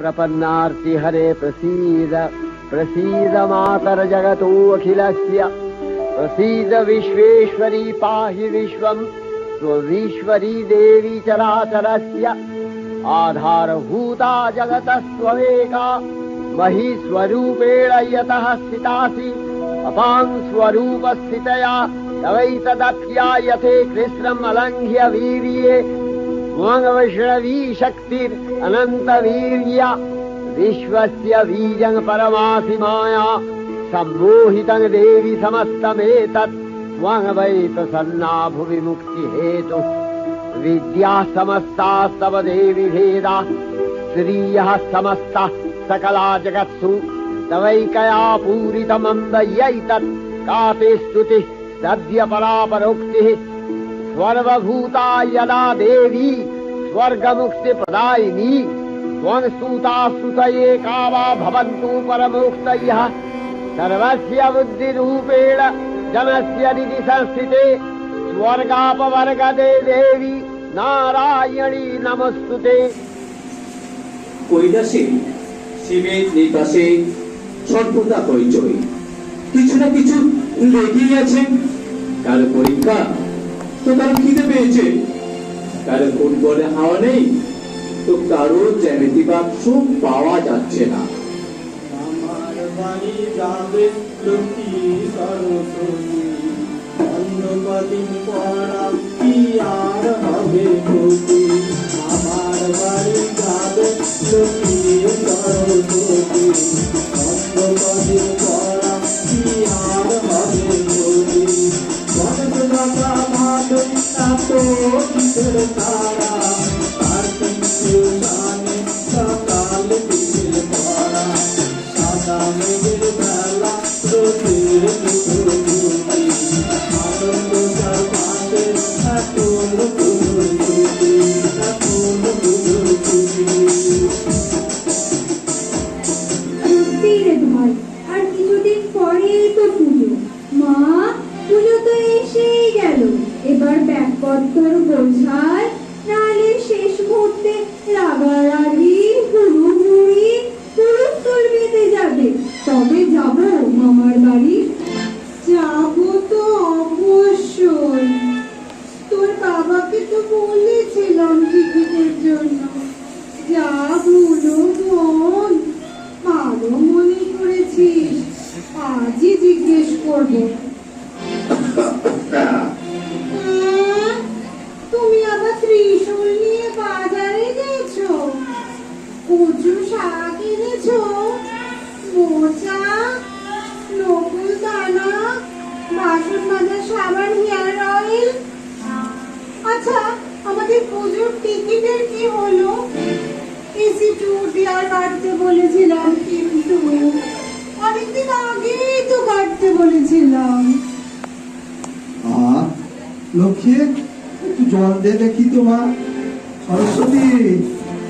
प्रपन्नार्ति हरे प्रसीद प्रसीद मातर जगतोऽखिलस्य प्रसीद विश्वेश्वरी पाहि विश्वम् त्वमीश्वरी देवी चराचरस्य आधारभूता जगतस्त्वमेका महीस्वरूपेण यतः स्थितासि अपां स्वरूपस्थितया तवैतदप्यायते कृष्णम् अलङ्घ्य वीर्ये त्वं वैष्णवी शक्तिरनन्तवीर्या विश्वस्य बीजं परमासि माया सम्मोहितं देवि समस्तमेतत् त्वं वै प्रसन्ना भुवि मुक्तिहेतुः विद्याः समस्तास्तव देवि भेदा श्रियः समस्ताः सकला जगत्सु तवैकया पूरितमन्दयैतत् का ते स्तुतिः सद्य परापरोक्तिः सर्वभूता यदा देवी स्वर्गमुक्तिप्रदायिनी त्वं स्तुता स्तुतये का वा भवन्तु परमोक्तयः सर्वस्य बुद्धिरूपेण जनस्य निधि संस्थिते स्वर्गापवर्गदे देवी नारायणी नमस्तुते। কৈলাসে শিবের নির্বাসে সর্বদা হইচই, কিছু না কিছু লেগেই আছে। কারো পরীক্ষা তো কারো খিদে পেয়েছে, কারো ফুটবলে হাওয়া নেই তো কারো জ্যামিতি বাক্স পাওয়া যাচ্ছে না। আমার বাড়ি যাবে লক্ষ্মী সরস্বতী, অন্য কদিন পড়া কি আর হবে ক্ষতি। আমার বাড়ি যাবে লক্ষ্মী সরস্বতী, অন্য কদিন পড়া কি আর হবে ক্ষতি। গণেশ বাবা ভালো এত কিসের তারা, তার কিন্তু জানে সকাল বিকেল পড়া। সাদা মেঘের বেলা রোদের দুপুরী, আনন্দ যার পাশে এখন পুজোর ছুটি, এখন পুজোর ছুটি। সত্যি রে ভাই, আর কিছুদিন পরেই তো পুজো। মা, পুজো তো এসেই গেল, এবার ব্যাগপত্র বোঝায়, নাহলে শেষ মুহূর্তে রাগারাগি হুড়ুহুড়ি হুড়ুস্থুল বেঁধে যাবে। তবে যাব মামার বাড়ি। যাবো তো অবশ্যই, তোর বাবাকে তো বলেছিলাম টিকিটের জন্য। যা ভুলো বোন, ভালো মনে করেছিস, আজই জিজ্ঞেস করবো। তুমি আবার ত্রিশূল নিয়ে বাজারে গেছো, কচু শাক এনেছো, মোচা, নকুল দানা, বাসন মাজার সাবান, হেয়ার অয়েল। আচ্ছা, আমাদের পুজোর টিকিটের কি হলো? এসি টু ডিয়ার কাটতে বলেছিলাম, কিন্তু অনেকদিন আগেই তো কাটতে বলেছিলাম। লক্ষ্মী, একটু জল দে দেখি তোমার। সরস্বতী,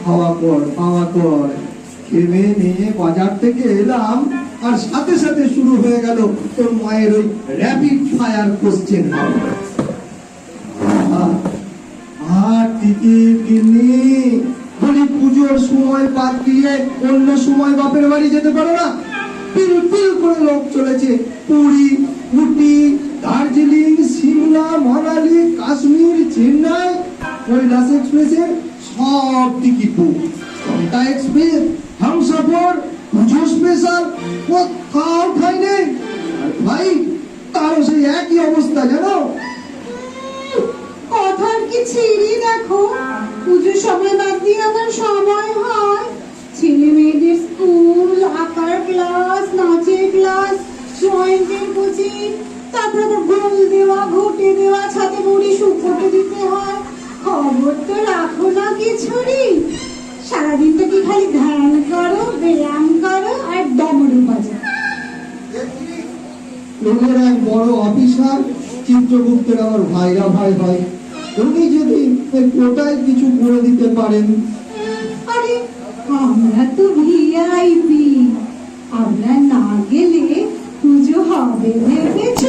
খাওয়া কর, খাওয়া কর। খেয়ে নিয়ে বাজার থেকে এলাম, আর সাথে সাথে শুরু হয়ে গেল তোর মায়ের ওই র্যাপিড ফায়ার কোশ্চেন। আর টিকিট কিনি বলি, পুজোর সময় বাদ দিয়ে অন্য সময় বাপের বাড়ি যেতে পারো না? পিল পিল করে লোক চলেছে পুরী, উটি, দার্জিলিং, সিমলা, মানালি, কাশ্মীর, চেন্নাই। কৈলাস এক্সপ্রেসের সব ticket book. Ganga express, Humsafar, পুজো স্পেশাল কোথাও ঠাই নেই। আর ভাই, তারও সেই একই অবস্থা, জানো? কথার কি ছিঁড়ি দেখো, পুজোর সময় বাদ দিয়ে আমার সময় হয়। ছেলে মেয়েদের স্কুল, আঁকার ক্লাস, নাচের ক্লাস, জয়েন্টের কোচিং, তারপর আবার গোল দেওয়া, ঘটে দেওয়া, ছাদে মুড়ি শুকোতে দিতে হয়। খবর তো রাখো না কিছুরই। সারাদিন তো কি খালি ধ্যান করো, ব্যায়াম করো আর ডমরু বাজাও। লোকের এক বড় অফিসার, চিত্রগুপ্তের আমার ভাইরা ভাই ভাই, উনি যদি কোটায় কিছু করে দিতে পারেন। আরে আমরা তো ভিআইপি, আমরা না গেলে পুজো হবে ভেবেছ?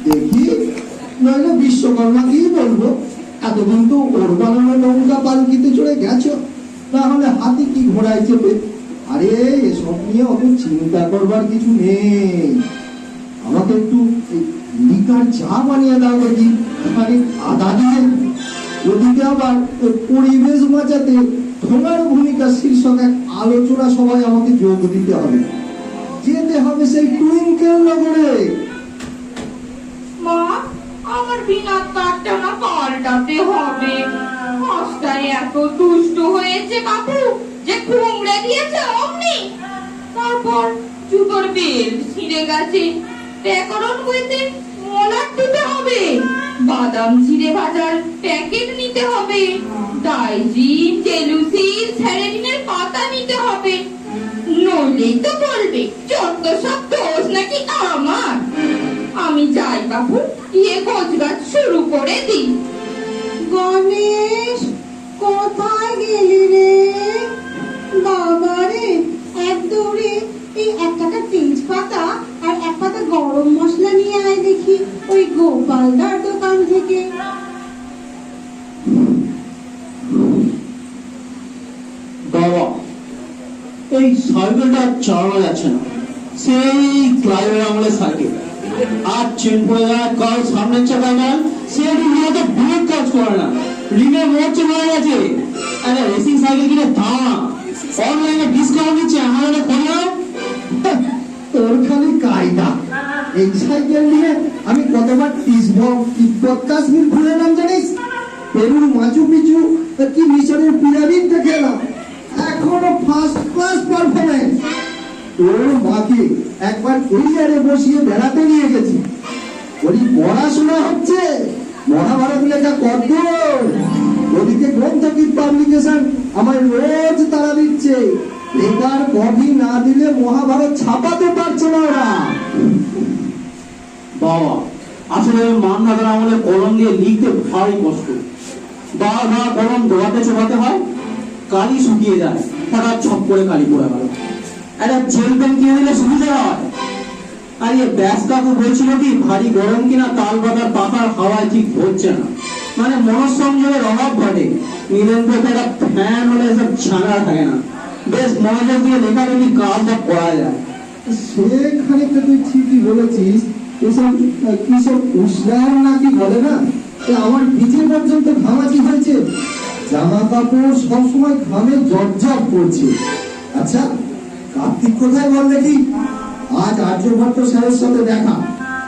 দেখি, নইলে বিশ্বকর্মা কি বলবো, এতদিন তো ওর বানানো নৌকা পালকিতে চড়ে গেছো, না না হলে হাতি কি ঘোড়ায় চেপে। আরে এসব নিয়ে অত চিন্তা করবার কিছু নেই। আমাকে একটু লিকার চা বানিয়ে দাও দেখি, মানে আদা দিয়ে। ওদিকে আবার পরিবেশ বাঁচাতে ঠোঙার ভূমিকা শীর্ষক এক আলোচনা সভায় আমাকে যোগ দিতে হবে। যেতে হবে সেই টুইঙ্কেল নগরে। মা, আমার বিনার তারটা না পাল্টাতে হবে। রাস্তায় এত দুষ্ট হয়েছে বাপু যে কুমড়ে দিয়েছে অমনি। তারপর জুতোর বেল্ট ছিঁড়ে গেছে, ব্যাকরণ বইতে মলাট দিতে হবে, বাদাম ছিঁড়ে ভাজার প্যাকেট নিতে হবে, ডাইজিন, জেলুসিন, স্যারেডিনের পাতা নিতে হবে। নইলেই তো বলবে যত সব দোষ নাকি আমার। আমি যাই বাপু, গিয়ে গোছগাছ শুরু করে দিই। গণেশ, কোথায় গেলি রে? বাবা রে, এক দৌড়ে এই 1 টাকা তেজপাতা আর 1 পাতা গরম মশলা নিয়ে আয় দেখি ওই গোপালদার দোকান থেকে। বাবা, এই সাইকেলটা চালানো যাচ্ছে না। সেই ক্লাইভের আমলের সাইকেল, আর চেন পড়ে যায়, কারো সামনের চাকায় না, সে রীতিমতো ব্রেক কাজ করে না, রিমে মোর্চে মারা গেছে। আরে রেসিং সাইকেল কিনে দাও না, অনলাইনে ডিসকাউন্ট দিচ্ছে, আমাদের ফোন নাও। তোর খালি কায়দা। এই সাইকেল নিয়ে আমি কতবার তিব্বত কাশ্মীর ঘুরেলাম জানিস? পেরুর মাচু পিচু কি মিশরের পিরামিড দেখলাম। এখনো ফার্স্ট ক্লাস পারফরমেন্স। তোর মাকে একবার কেরিয়ারে বসিয়ে বেড়াতে নিয়ে গেছি। ওই পড়াশোনা হচ্ছে, মহাভারত লেখা কত। ওদিকে গ্রন্থকিত পাবলিকেশন আমার রোজ তারা দিচ্ছে। লেখার কপি না দিলে মহাভারত ছাপাতে পারছে না ওরা। বাবা, আসলে মান্নাদার আমলে কলম দিয়ে লিখতে ভারী কষ্ট। বারবার কলম ধোয়াতে চোখাতে হয়, কালি শুকিয়ে যায়, হঠাৎ ছপ করে কালি পড়ে গেল। একটা জেল পেন কিনে দিলে সুবিধা হয়। আর ইয়ে ব্যাস কাকু বলছিল কি, ভারী গরম কিনা তাল বাগার পাখার হাওয়ায় ঠিক হচ্ছে না, মানে মনঃসংযোগের অভাব ঘটে। নীলেন্দ্র একটা ফ্যান হলে এসব ঝামেলা থাকে না, বেশ মনোযোগ দিয়ে লেখালেখি কাজটা করা যায়। সেখানে তো তুই ঠিকই বলেছিস। এসব কিসব উষ্ণায়ন নাকি বলে না, আমার পিঠে পর্যন্ত ঘামাচি হয়েছে। জামা কাপড় সবসময় ঘামে জর্জর করছে। আচ্ছা, কার্তিক কোথায় বল দেখি? আজ আর্যভট্ট স্যারের সাথে দেখা।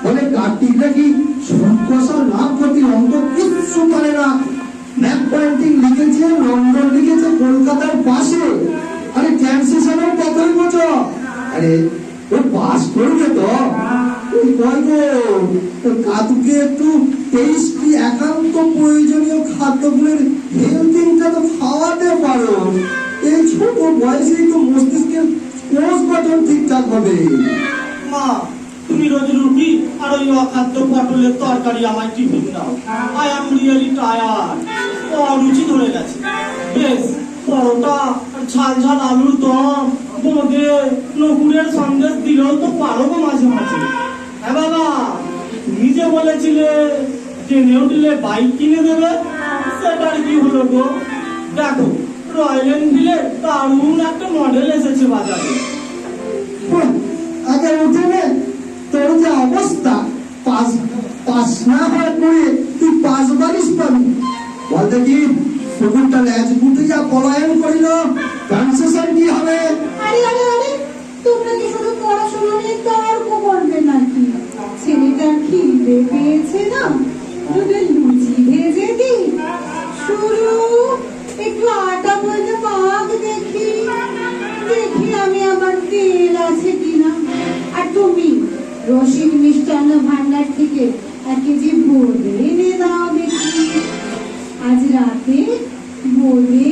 বলে কার্তিক নাকি সংকোষা লাভ ক্ষতির অঙ্ক কিচ্ছু পারে না। ম্যাপ পয়েন্টিং লিখেছে, লন্ডন লিখেছে কলকাতার পাশে। আরে ট্রান্সলেশনের কথাই বোঝো। আরে ও পাস করবে তো। কাতুকে একটু টেস্টি একান্ত প্রয়োজনীয় খাদ্যগুলোর হেলথিংটা তো খাওয়াতে পারো। এই ছোট বয়সেই তো মস্তিষ্কের কোষ গঠন ঠিকঠাক হবে। মা, তুমি রোজ রুটি আর ওই অখাদ্য পটলের তরকারি আমায় টিফিন দাও। I am really tired. অরুচি ধরে গেছে। বেশ পরোটা আর ঝাল ঝাল আলুর দম, বোঁদে, নকুরের সন্দেশ দিলেও তো পারো গো মাঝে মাঝে। হ্যাঁ বাবা, তুমি যে বলেছিলে ট্রেনে উঠলে বাইক কিনে দেবে, সেটার কি হলো গো? দেখো, রয়্যাল এনফিল্ডের দারুণ একটা মডেল এসেছে বাজারে। আগে উঠে নে, তোর যে অবস্থা, পাস না হওয়ার পরে তুই 5 বারিশ পাবি। বল দেখি, কুকুরটা ল্যাজ গুটিয়া পলায়ন করিল, কনসেশন কি হবে? আরে আরে আরে, তোমরা কি শুধু পড়াশোনা নিয়ে তর্ক করবে নাকি? ছেলেটার খিদে পেয়েছে না, যদি লুচি ভেজে দিই। শুরু, একটু আটা বলতে পাক দেখি। দেখি আমি আবার তেল আছে কিনা। আর তুমি রসিক মিষ্টান্ন ভান্ডার থেকে 1 কেজি বোঁদে এনে দাও দেখি। আজ রাতে বোঁদে,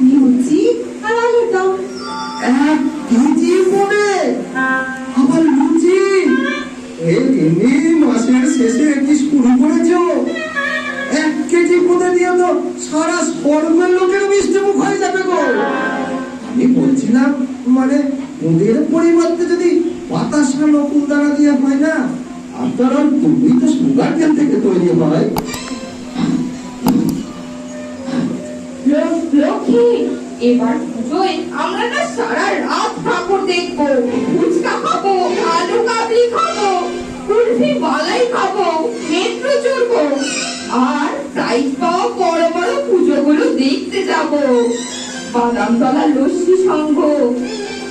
লুচি আর আলুর দম। 1 কেজি বোঁদে, আবার লুচি। এমনি মাসের শেষে কি শুরু করেছো? 1 কেজি বোঁদে দিয়ে তো সারা স্বর্গের লোকের মিষ্টি মুখ হয়ে যাবে গো। আমি বলছিলাম, মানে বোঁদের পরিবর্তে যদি বাতাসা নকুল দানা দিয়ে হয় না, আপনার তুমি তো সুগার কেন থেকে তৈরি হয়। লক্ষ্মী, এবার পুজোয় আমরা না সারা রাত ঠাকুর দেখবো, ফুচকা খাবো, আলু কাবলি খাবো, কুলফি মালাই খাবো, মেট্রো চড়বো, আর প্রাইজ পাওয়া বড় বড় পুজোগুলো দেখতে যাবো। বাদামতলা লস্যি সংঘ,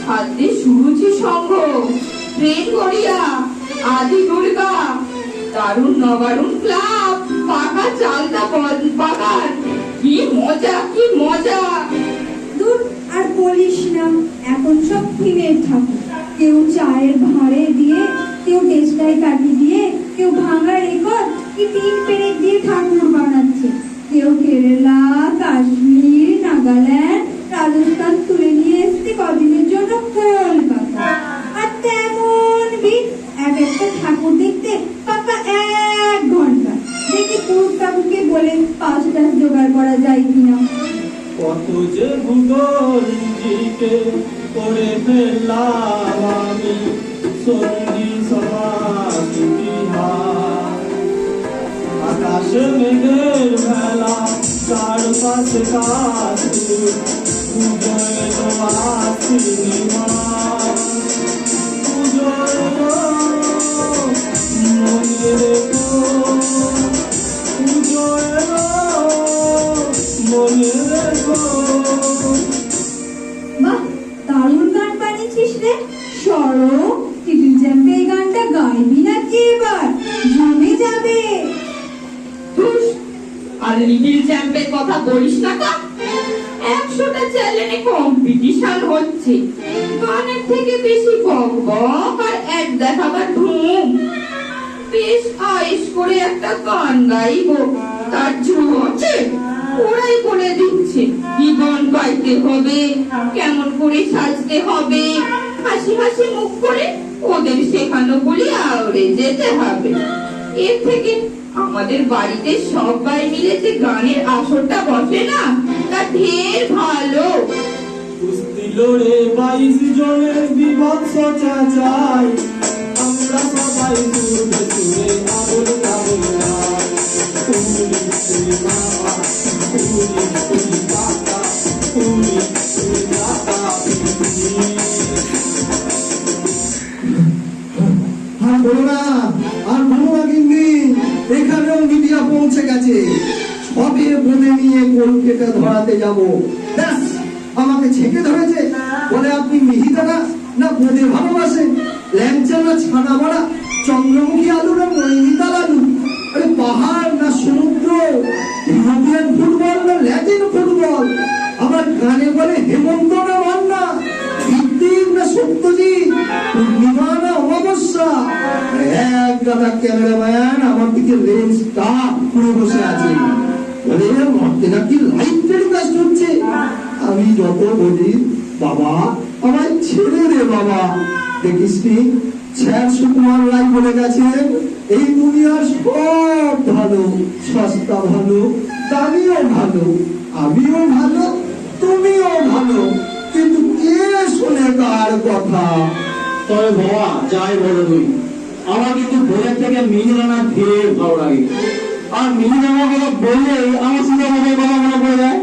খাদ্যে সুরুচি সংঘ, ট্রেন গড়িয়া, আদি দুর্গা, দারুণ নবারুণ ক্লাব, পাকা চালতা বাগান, কি মজা কি মজা। দূর আর বলিস না, এখন সব থিমের ঠাকুর। কেউ চায়ের ভাঁড়ে দিয়ে, কেউ টেস্টাই কাটি দিয়ে, কেউ ভাঙা রেকর্ড কি তিন পেরেক দিয়ে ঠাকুর বানাচ্ছে। কেউ কেরালা, কাশ্মীর, নাগাল্যান্ড, রাজস্থান তুলে নিয়ে এসছে কদিনের জন্য কলকাতা। আর তেমন ভিড়, এক একটা ঠাকুর দেখতে পাক্কা 1 ঘন্টা। দেখি পুরুষ ঠাকুরকে বলে 5 টাস জোগাড় করা যায় কিনা। কত যে ভূগোল জিকে করে ফেললাম আমি, সঙ্গী সমাজ বিহার। আকাশে মেঘের ভেলা, চারপাশে কাশি, পুজো এলো আশ্বিনী মাস। পুজো এলো মনে রেখো, পুজো এলো মনে রেখো। বাহ, দারুণ গান বানিয়েছিস রে। সরো, টিটিল চ্যাম্পে এই গানটা গাইবি নাকি এবার? জমে যাবে। ধুস, আর লিটিল চ্যাম্পের কথা বলিস না কা। 100টা চ্যানেলে কম্পিটিশন হচ্ছে, গানের থেকে বেশি বক বক আর এক দেখাবার ধুম। বেশ আয়েস করে একটা গান গাইবো, তার জন্য আছে ওরাই বলে দিচ্ছে কি গান গাইতে হবে, কেমন করে সাজতে হবে, হাসি হাসি মুখ করে ওদের শেখানো বলি আওড়ে যেতে হবে। এর থেকে আমাদের বাড়িতে সবাই মিলে যে গানের আসরটা বসে না, তা ঢের ভালো। কুস্তি লড়ে 22 জনের বিভৎস চাচাই, আমরা সবাই সুরে সুরে আবল তাবল গাই। উলি উলি বাবা, উলি উলি কাকা, উলি উলি কাকা পিপি। আর বলো না, আর বলো না গিন্নি, এখানেও মিডিয়া পৌঁছে গেছে। সবে বলে নিয়ে কলকাতা ধরাতে যাব। ব্যাস, আমাকে ছেঁকে ধরেছে। বলে আপনি মিহিদা না বোঁদে ভালোবাসেন, ল্যাংচা না ছানা বড়া, চন্দ্রমুখী আলু না নৈনিতাল আলু, আরে পাহাড় না সমুদ্র, ইউরোপিয়ান ফুটবল না ল্যাটিন ফুটবল, আবার গানে বলে হেমন্ত না মান্না, ঋত্বিক না সত্যজিৎ, পূর্ণিমা না অমাবস্যা। এক দাদা ক্যামেরাম্যান আমার দিকে লেন্স টাপ করে বসে আছে। বলে মরতে নাকি লাইভ টেলিকাস্ট হচ্ছে। আমি যত বলি, বাবা আমায় ছেড়ে দে বাবা। দেখিস নি, স্যার সুকুমার রায় বলে গেছেন, এই দুনিয়ার সব ভালো, সস্তা ভালো, দামিও ভালো, আমিও ভালো, তুমিও ভালো, কিন্তু কে শোনে কার কথা? তবে বাবা যাই বলো তুই, আমার কিন্তু বইয়ের থেকে মিহিদানা ঢের ভালো লাগে। আর মিহিদানার কথা বললেই আমার সীতাভোগের কথা মনে পড়ে যায়।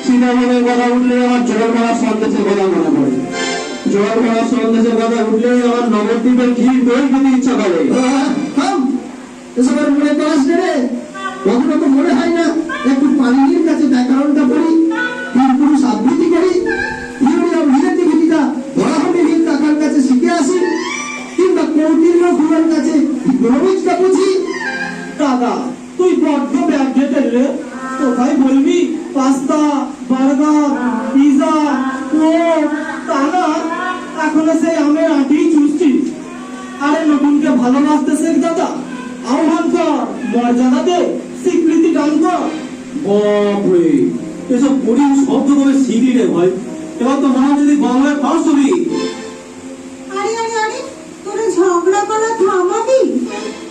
সীতাভোগের কথা উঠলে আমার জলমালা সন্দেশের কথা মনে পড়ে। জলমালা সন্দেশের কথা উঠলে আমার নবদ্বীপের ক্ষীর দই খেতে ইচ্ছা করে। এসবের মনে করাস রে, কখনো তো মনে হয় না একটু পানির কাছে ব্যাকরণটা পড়ি, তিন পুরুষ আবৃত্তি করি, থিওরি অফ রিলেটিভিটিটা বরাহমিহির কাকার কাছে শিখে আসি, কিংবা কৌটিল্য খুড়ার কাছে ইকোনমিক্সটা বুঝি। দাদা, তুই বড্ড ব্যাকডেটেড রে। কোথায় বলবি পাস্তা, বার্গার, পিজা, কোক, তা না এখনো সেই আমের আটি চুষছিস। আরে নতুনকে ভালোবাসতে শেখ দাদা, আহ্বান কর, মর্যাদা দে, স্বীকৃতি দান কর। বাপরে, এসব কঠিন শব্দ কবে শিখলি রে ভাই? এবার তো মনে হচ্ছে বাংলায় ফার্স্ট হবি। আরে আরে আরে, তোরা ঝগড়া করা থামাবি?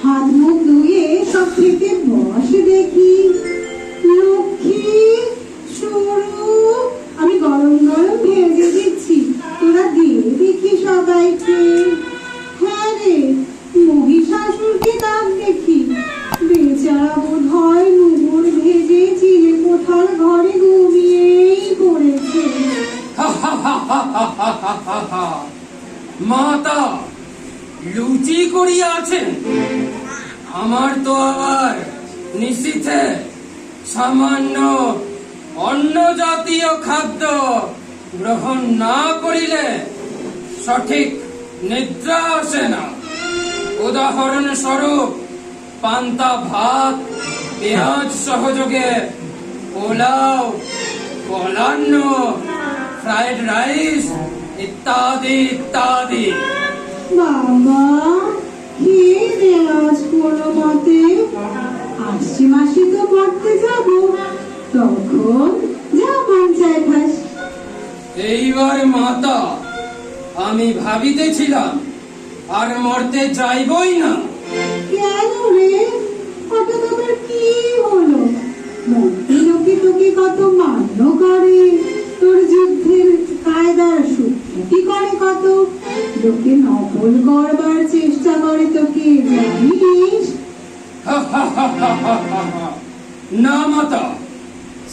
হাত মুখ ধুয়ে সব থেকে বসে দেখি। লক্ষ্মী সরু, আমি গরম গরম ভেজে দিচ্ছি, তোরা দিয়ে দেখি সবাইকে। হ্যাঁ রে, মহিষাসুরকে ডাক দেখি। বেচারা বোধ হয় নুপুর ভেজে চিলে কোঠার ঘরে ঘুমিয়েই পড়েছে। মাতা লুচি করিয়া আছেন। আমার তো আবার নিশীথে সামান্য অন্য জাতীয় খাদ্য গ্রহণ না করিলে সঠিক নিদ্রা আসে না। উদাহরণ স্বরূপ পান্তা ভাত, পেঁয়াজ সহযোগে পোলাও, কলান্ন, ফ্রাইড রাইস ইত্যাদি ইত্যাদি। বাবা খেয়ে দেওয়াজ কোনো মতে আসছে মাসে তো পড়তে যাব, তখন যা মন চায় খাস। এইবার মাতা আমি ভাবিতেছিলাম আর মরতে যাইবই না। কেন রে, হঠাৎ আবার কি হলো? মন্ত্রী লোকে তোকে কত মান্য করে, তোর যুদ্ধের কায়দার সুখ্যাতি করে কত, লোকে নকল করবার চেষ্টা করে তোকে, জানিস? না মাতা,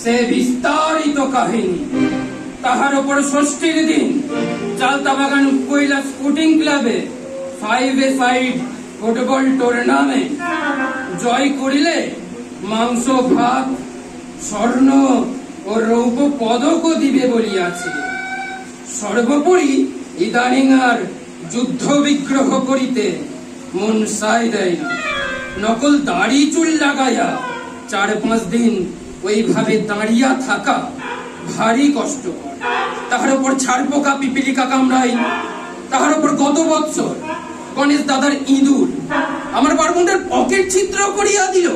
সে বিস্তারিত কাহিনী। তাহার উপর ষষ্ঠীর দিন চালতাবাগান কৈলা স্পোর্টিং ক্লাবে 5-a-side ফুটবল টুর্নামেন্ট জয় করিলে মাংস ভাত, স্বর্ণ ও রৌপ্য পদকও দিবে বলিয়াছে। সর্বোপরি ইদানিং আর যুদ্ধ বিগ্রহ করিতে মন সায় দেয় না। নকল দাড়ি চুল লাগাইয়া 4-5 দিন ওইভাবে দাঁড়িয়া থাকা ভারী কষ্টকর। তাহার উপর ছাড় পোকা পিপিলিকা কামড়াই, তাহার উপর গত বৎসর গণেশ দাদার ইঁদুর আমার বারমুন্ডের পকেট ছিদ্র করিয়া দিল।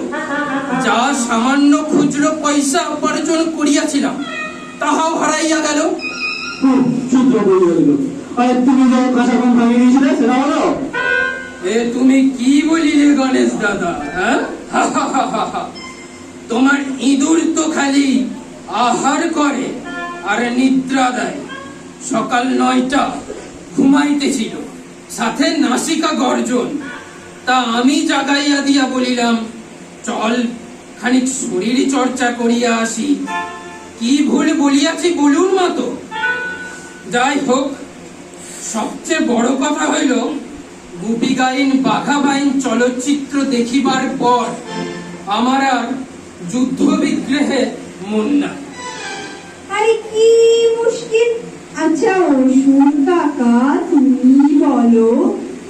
যা সামান্য খুচরো পয়সা উপার্জন করিয়াছিলাম তাহাও হারাইয়া গেল। সূত্র বলিয়া দিল। আর তুমি যে কাঁচা কম ভাঙিয়ে দিয়েছিলে সেটা হলো? এ তুমি কি বলিলে গণেশ দাদা? হ্যাঁ, তোমার ইঁদুর তো খালি আহার করে আর নিদ্রা দেয়। সকাল 9টা ঘুমাইতেছিল, সাথে নাসিকা গর্জন। তা আমি জাগাইয়া দিয়া বলিলাম, চল খানিক শরীর চর্চা করিয়া আসি। কি ভুল বলিয়াছি বলুন মা তো? যাই হোক, সবচেয়ে বড় কথা হইল গুপি গাইন বাঘা বাইন চলচ্চিত্র দেখিবার পর আমার আর যুদ্ধ বিগ্রহে মন নাই। আরে কি মুশকিল! আচ্ছা অসুর কাকা, তুমি বলো,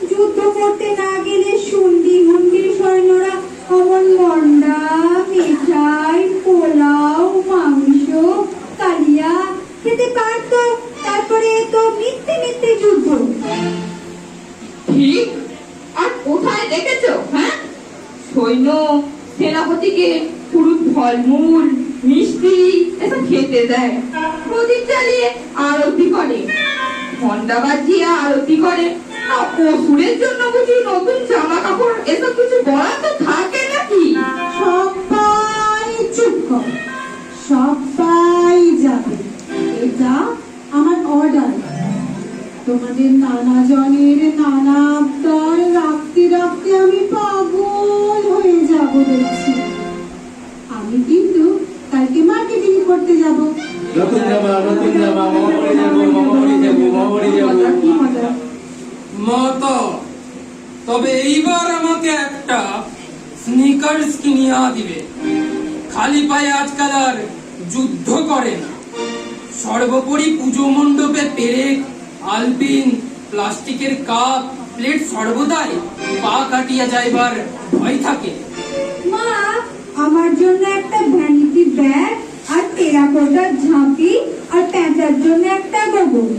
যুদ্ধ করতে না গেলে শুন্ডি মুন্ডির সৈন্যরা অমন মন্ডা, মিঠাই, পোলাও, মাংস, কালিয়া খেতে পারত? তারপরে তো মিথ্যে মিথ্যে যুদ্ধ। ঠিক। আর কোথায় দেখেছো? হ্যাঁ, সৈন্য সেনাপতিকে পুরো ফলমূল মিষ্টি এসব খেতে দেয়, প্রদীপ জ্বালিয়ে আরতি করে, ঘন্টা বাজিয়ে আরতি করে। অসুরের জন্য বুঝি নতুন জামা কাপড় এসব কিছু বরাদ্দ থাকে নাকি? সবাই চুপ কর, সবাই যাবে, এটা আমার অর্ডার। তোমাদের নানা জনের নানা আবদার রাখতে রাখতে আমি পাগল হয়ে যাব দেখছি। আমি কিন্তু কালকে মার্কেটিং করতে যাব। নতুন জামা, নতুন জামা, মামাবাড়ি যাবো, মামাবাড়ি যাবো, মামাবাড়ি যাবো। কি মজা! মতো তবে এইবার আমাকে একটা স্নিকার্স কিনিয়া দিবে। খালি পায়ে আজকাল আর যুদ্ধ করে না। সর্বোপরি পুজো মণ্ডপে পেরেক, আলপিন, প্লাস্টিকের কাপ প্লেট সর্বদাই পা কাটিয়া যাইবার ভয় থাকে। মা, আমার জন্য একটা ভ্যানিটি ব্যাগ আর টেরাকোটার ঝাঁপি আর প্যাঁচার জন্য একটা গোবর।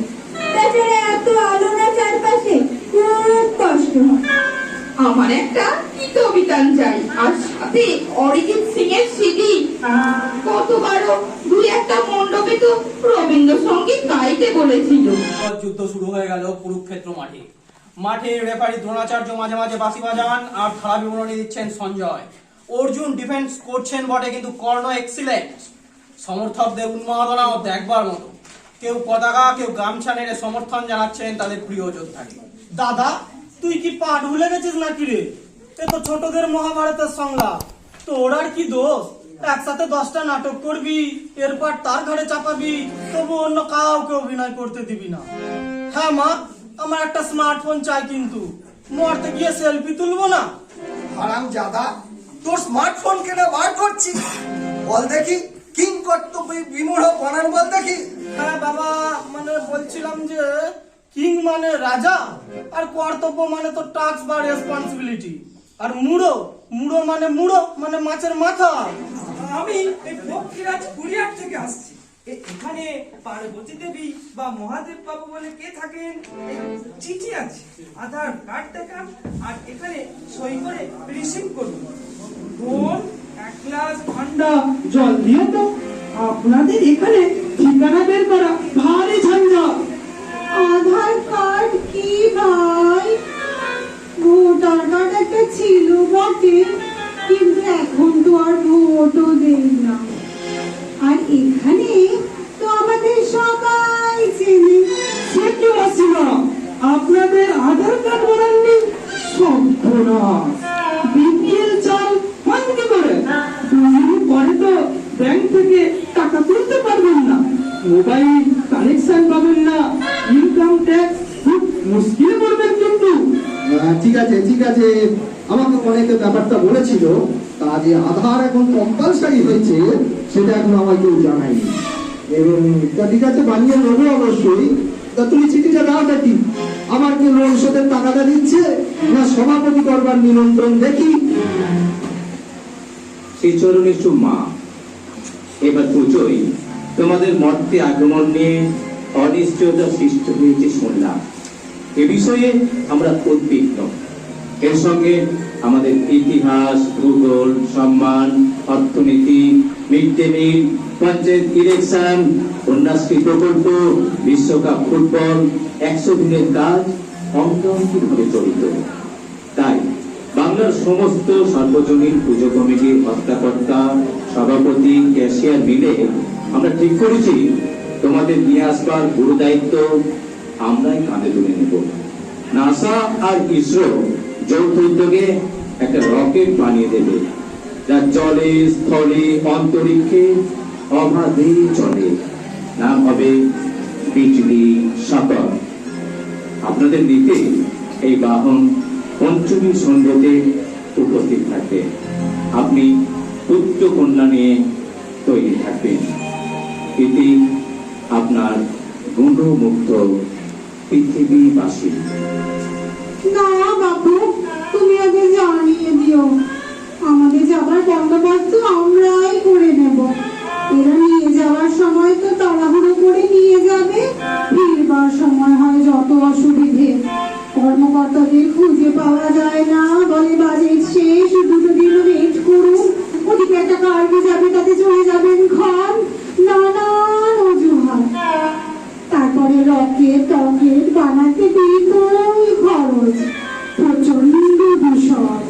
তাছাড়া এত আলো না চারপাশে, খুব কষ্ট হয়। আমার একটা গীতবিতান চাই, আর সাথে অরিজিৎ সিং এর সিডি। কতবারও দুই একটা মণ্ডপে তো রবীন্দ্রসঙ্গীত গাইতে বলেছিল। যুদ্ধ শুরু হয়ে গেল কুরুক্ষেত্র মাঠে। মাঠে রেফারি দ্রোণাচার্য মাঝে মাঝে বাঁশি বাজান আর খেলা বিবরণী দিচ্ছেন সঞ্জয়। অর্জুন ডিফেন্স করছেন বটে, কিন্তু কর্ণ এক্সিলেন্ট। সমর্থকদের উন্মাদনা ও দেখবার মতো। কেউ পতাকা, কেউ গামছা নেড়ে সমর্থন জানাচ্ছেন তাদের প্রিয় যোদ্ধাকে। দাদা, তুই কি পাঠ ভুলে গেছিস নাকি রে? এ তো ছোটদের মহাভারতের সংলাপ। তো ওরার কি দোষ? একসাথে 10টা নাটক করবি, এরপর তার ঘরে চাপাবি, তবু অন্য কাউকে অভিনয় করতে দিবি না। হ্যাঁ মা, আমার একটা স্মার্টফোন চাই, কিন্তু মরতে গিয়ে সেলফি তুলবো না। হারাম জাদা, তোর স্মার্টফোন কেনা বার করছি, বল দেখি কিং কর্তব্য বিমূঢ় বানান বল দেখি। হ্যাঁ বাবা, মানে বলছিলাম যে কিং মানে রাজা, আর কর্তব্য মানে তো টাস্ক বা রেসপন্সিবিলিটি, আর মুড়ো মুড়ো মানে মাছের মাথা। আমি এই পক্ষীরাজ কুরিয়ার থেকে আসছি। এখানে পার্বতী দেবী বা মহাদেব বাবু বলে কে থাকেন? এই চিঠি আছে, আধার কার্ড দেখান, আর এখানে সই করে রিসিভ করুন। বোন, এক গ্লাস ঠান্ডা জল দিও তো। আপনাদের এখানে ঠিকানা বের করা ভারী ঝঞ্ঝাট। আধার কার্ড কি ভাই? ভোটার কার্ড একটা ছিল বটে, কিন্তু এখন তো আর ভোটও দেই না। আর এখানে তো আমাদের সবাই চেনে। সেটি মাসিমা, আপনাদের আধার কার্ড বানাননি? সর্বনাশ! বিপিএল চাল পান কি করে? 2 দিন পরে তো ব্যাংক থেকে টাকা তুলতে পারবেন না, মোবাইল কানেকশন পাবেন না, ইনকাম ট্যাক্স খুব মুশকিলে পড়বেন কিন্তু। ঠিক আছে ঠিক আছে, আমাকে অনেকে ব্যাপারটা বলেছিল, তা যে আধার এখন কম্পালসারি হয়েছে সেটা এখন আমাকে কেউ জানায়নি। এবং তা ঠিক আছে, বানিয়ে নেবো অবশ্যই। তা তুমি চিঠিটা দাও দেখি, আমার কি লোন শোধের টাকাটা দিচ্ছে না সভাপতি করবার নিমন্ত্রণ দেখি। সেই চরণেশ্বর মা, এবার পুজোয় তোমাদের মর্তে আগমন নিয়ে অনিশ্চয়তা সৃষ্টি হয়েছে শুনলাম। এ বিষয়ে আমরা উদ্বিগ্ন। এর সঙ্গে আমাদের ইতিহাস, ভূগোল, সম্মান, অর্থনীতি, mid day meal, panchayat election, Kanyashree প্রকল্প, বিশ্বকাপ ফুটবল, 100 দিনের কাজ অঙ্গাঙ্গিভাবে জড়িত। তাই বাংলার সমস্ত সার্বজনীন পুজো কমিটির হর্তাকর্তা, সভাপতি, ক্যাশিয়ার মিলে আমরা ঠিক করেছি তোমাদের নিয়ে আসবার গুরু দায়িত্ব আমরাই কাঁধে তুলে নেব। নাসা আর ইসরো যৌথ উদ্যোগে একটা রকেট বানিয়ে দেবে, যা জলে, স্থলে, অন্তরিক্ষে অবাধে চলে। নাম হবে বিজলি সাগর। আপনাদের নিতে এই বাহন পঞ্চমী সন্ধ্যাতে উপস্থিত থাকবে। আপনি পুত্র কন্যা নিয়ে তৈরি থাকবেন। এটি আপনার গুণমুগ্ধ পৃথিবীবাসী। না বাবু, তুমি আগে জানিয়ে দিও, আমাদের যাবার বন্দোবস্ত আমরাই করে নেব। এরা নিয়ে যাওয়ার সময় তো তাড়াহুড়ো করে নিয়ে যাবে, ফিরবার সময় হয় যত অসুবিধে। কর্মকর্তাদের খুঁজে পাওয়া যায় না, বলে বাজেট শেষ, 2 দিন ওয়েট করুন, ওদিকে একটা কার্গো যাবে, তাতে চলে যাবেন ক্ষণ, নানান অজুহাত। তারপরে রকেট বানাতে বিপুল খরচ, প্রচন্ড দূষণ।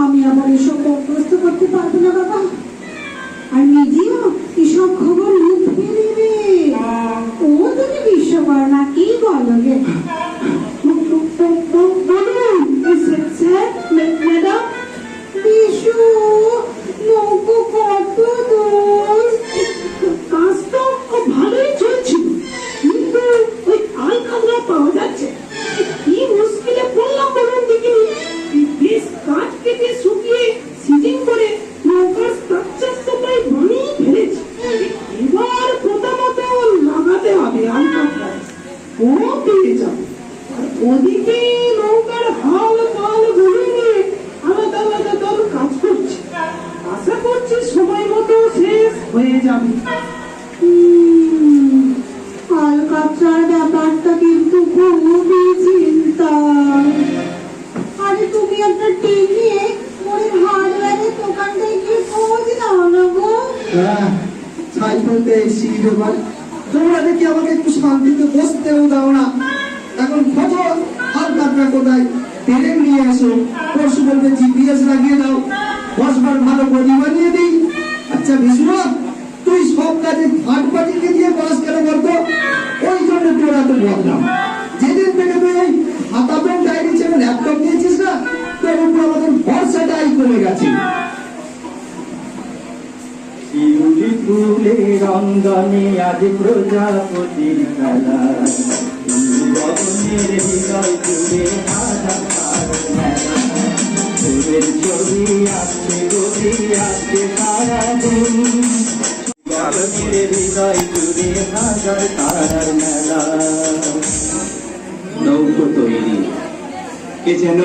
আমি আবার এসব বরদাস্ত করতে পারবো না বাবা। আর মিডিয়া এসব খবর লুকিয়ে নেবে। ও তুমি বিশ্বকর্মা কি বলো গে? ম্যাডাম, বিশু নৌকো কত দূর? কাজ তো ভালোই চলছিল, কিন্তু ওই আলকাতরা পাওয়া যাচ্ছে। কি মুশকিলে পড়লাম বলুন দেখিনি। বেশ কাঠ কেটে শুকিয়ে সিজিং করে নৌকার স্ট্রাকচার তো প্রায় বানিয়ে ফেলেছি। এবার প্রথমত লাগাতে হবে আলকাতরা, ও পেয়ে যাবে। আর ওদিকে নৌকার হাল কাল গুলিয়ে আলাদা আলাদা দল কাজ করছে। আশা করছি সময় মতো শেষ হয়ে যাবে। আলকাতরার ব্যাপারটা কিন্তু খুবই চিন্তা। আরে তুমি একটা টিভিয়ে ওই হার্ডওয়্যারের দোকানটায় গিয়ে খোঁজ নাও না গো। ছাই বলতে এসছি ব্যাপার, তোমরা দেখি আমাকে একটু শান্তিতে বসতেও দাও না। এখন খোঁজো আলকাতরা কোথায়, ট্রেন নিয়ে এসো, পরশু বলবে জিপিএস লাগিয়ে দাও, বসবার ভালো গদি বানিয়ে দিই। আচ্ছা বিষ্ণু, তুই সব কাজে থার্ড পার্টিকে দিয়ে বাস কেন বলতো? ওই জন্য তোরা তো বললাম, যেদিন থেকে তুই এই খাতা পেন ডায়েরি ছেড়ে ল্যাপটপ দিয়েছিস না, তোর উপর আমাদের ভরসাটাই কমে গেছে। শিউলি ফুলের অঙ্গনে আজ প্রজাপতির খেলা, নামের হৃদয় জুড়ে হাজার তারার মেলা ফুলের ছবি আসছে গতি আসছে সারাদিন নামের হৃদয় জুড়ে হাজার তারার মেলা নৌকো তৈরি এ যেন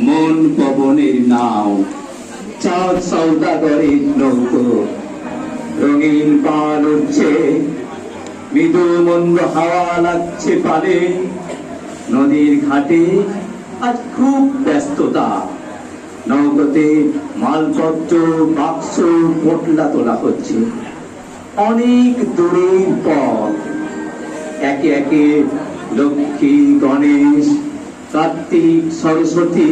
মন পবনের নাও চাঁদ সৌদাগরের নৌকো রঙিন পাল উঠছে মৃদু মন্দ হাওয়া লাগছে পালে নদীর ঘাটে আজ খুব ব্যস্ততা নৌকোতে মালপত্র বাক্স পোটলা তোলা হচ্ছে অনেক দূরের পথ একে একে লক্ষ্মী গণেশ কার্তিক সরস্বতী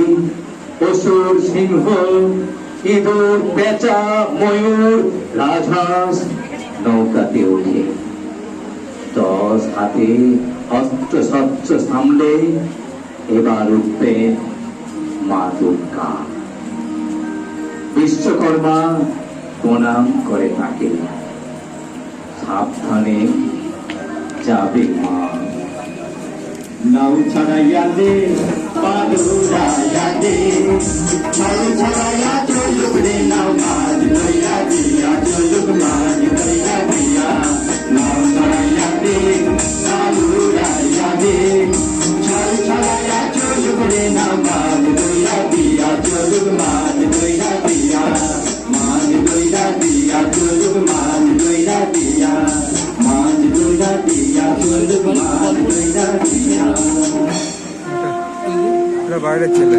অসুর সিংহ ইঁদুর পেঁচা ময়ূর রাজহাঁস নৌকাতে ওঠে 10 হাতে অস্ত্র শস্ত্র সামলে এবার উঠবে মা দুর্গা বিশ্বকর্মা প্রণাম করে তাকে সাবধানে যাবে মা নাও ছাড়াইয়া দে পাদুরাইয়া দে নাও ছাড়াইয়া চলুক রে নাও মাঝ লইয়া দিয়া চলুক মাঝ লইয়া দিয়া নাও ছাড়াইয়া দে পাদুরাইয়া দে ছাল ছাড়াইয়া চলুক রে নাও মাঝ লইয়া দিয়া চলুক মাঝ লইয়া দিয়া মাঝ লইয়া দিয়া চলুক মাঝ লইয়া দিয়া মাঝ লইয়া দিয়া চলুক মাঝ লইয়া দিয়া বাইরের ছেলে